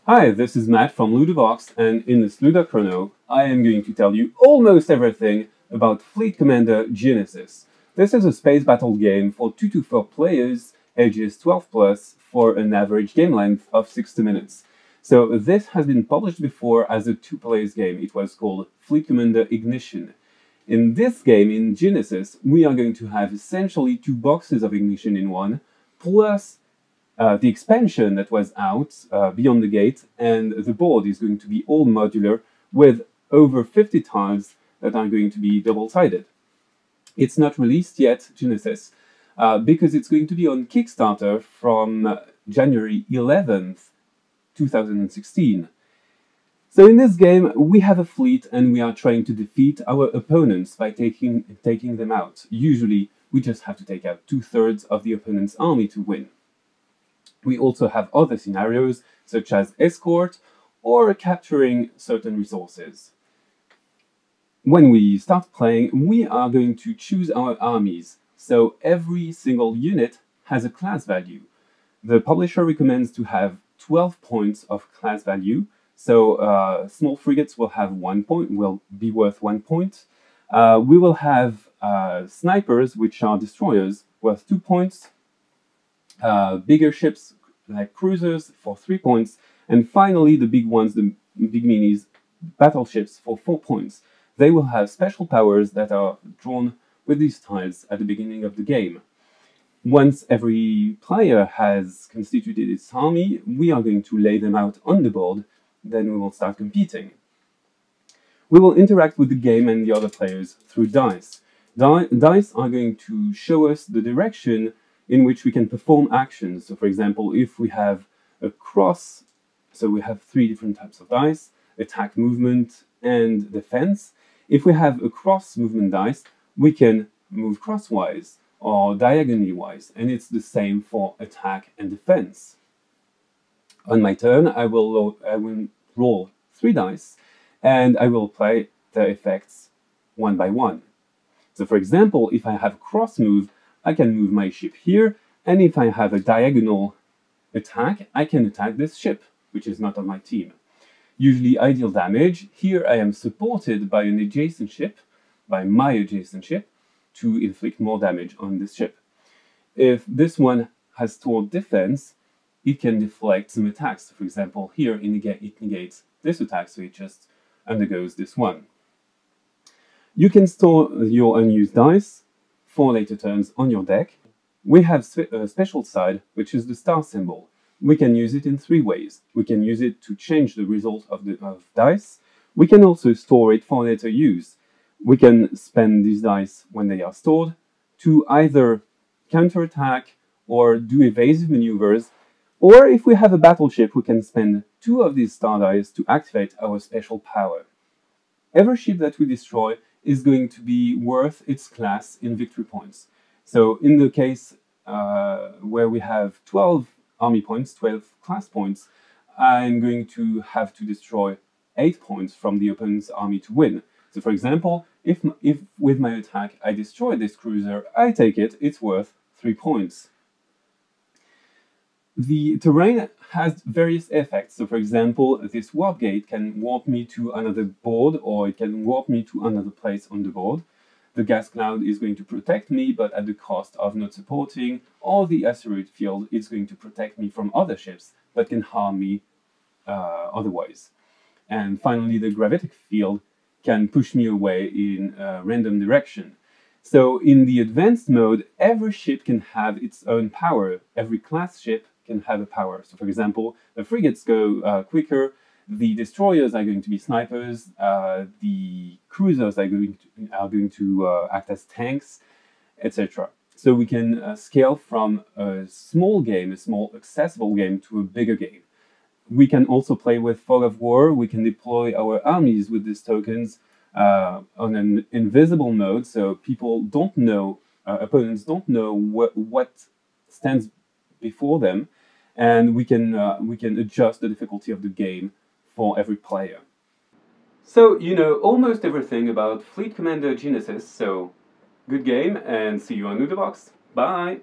Hi, this is Matt from Ludovox, and in this Ludochrono, I am going to tell you almost everything about Fleet Commander Genesis. This is a space battle game for 2 to 4 players, ages 12 plus, for an average game length of 60 minutes. So this has been published before as a 2 players game. It was called Fleet Commander Ignition. In this game, in Genesis, we are going to have essentially 2 boxes of Ignition in one, plus the expansion that was out, Beyond the Gate, and the board is going to be all modular with over 50 tiles that are going to be double-sided. It's not released yet, Genesis, because it's going to be on Kickstarter from January 11th, 2016. So in this game, we have a fleet and we are trying to defeat our opponents by taking them out. Usually, we just have to take out 2/3 of the opponent's army to win. We also have other scenarios, such as escort or capturing certain resources. When we start playing, we are going to choose our armies, so every single unit has a class value. The publisher recommends to have 12 points of class value, so small frigates will have 1 point, will be worth 1 point. We will have snipers, which are destroyers, worth 2 points. Bigger ships like cruisers for 3 points, and finally the big ones, the big minis, battleships for 4 points. They will have special powers that are drawn with these tiles at the beginning of the game. Once every player has constituted its army, we are going to lay them out on the board, then we will start competing. We will interact with the game and the other players through dice. Dice are going to show us the direction in which we can perform actions. So for example, if we have a cross, so we have 3 different types of dice, attack, movement, and defense. If we have a cross movement dice, we can move crosswise or diagonally wise, and it's the same for attack and defense. On my turn, I will roll 3 dice, and I will play the effects one by one. So for example, if I have cross move, I can move my ship here, and if I have a diagonal attack, I can attack this ship, which is not on my team. Usually I deal damage. Here I am supported by an adjacent ship, by my adjacent ship, to inflict more damage on this ship. If this one has stored defense, it can deflect some attacks. For example, here it negates this attack, so it just undergoes this one. You can store your unused dice for later turns on your deck. We have a special side, which is the star symbol. We can use it in 3 ways. We can use it to change the result of dice. We can also store it for later use. We can spend these dice when they are stored to either counterattack or do evasive maneuvers, or if we have a battleship, we can spend 2 of these star dice to activate our special power. Every ship that we destroy is going to be worth its class in victory points. So in the case where we have 12 army points, 12 class points, I'm going to have to destroy 8 points from the opponent's army to win. So for example, if with my attack I destroy this cruiser, I take it, it's worth 3 points. The terrain has various effects. So for example, this warp gate can warp me to another board, or it can warp me to another place on the board. The gas cloud is going to protect me, but at the cost of not supporting, or the asteroid field is going to protect me from other ships that can harm me otherwise. And finally, the gravitic field can push me away in a random direction. So in the advanced mode, every ship can have its own power. Every class ship can have a power. So for example, the frigates go quicker, the destroyers are going to be snipers, the cruisers are going to act as tanks, etc. So we can scale from a small game, a small accessible game, to a bigger game. We can also play with fog of war. We can deploy our armies with these tokens on an invisible mode, so people don't know, opponents don't know what stands before them, and we can adjust the difficulty of the game for every player. So you know almost everything about Fleet Commander Genesis, so good game and see you on Ludovox. Bye!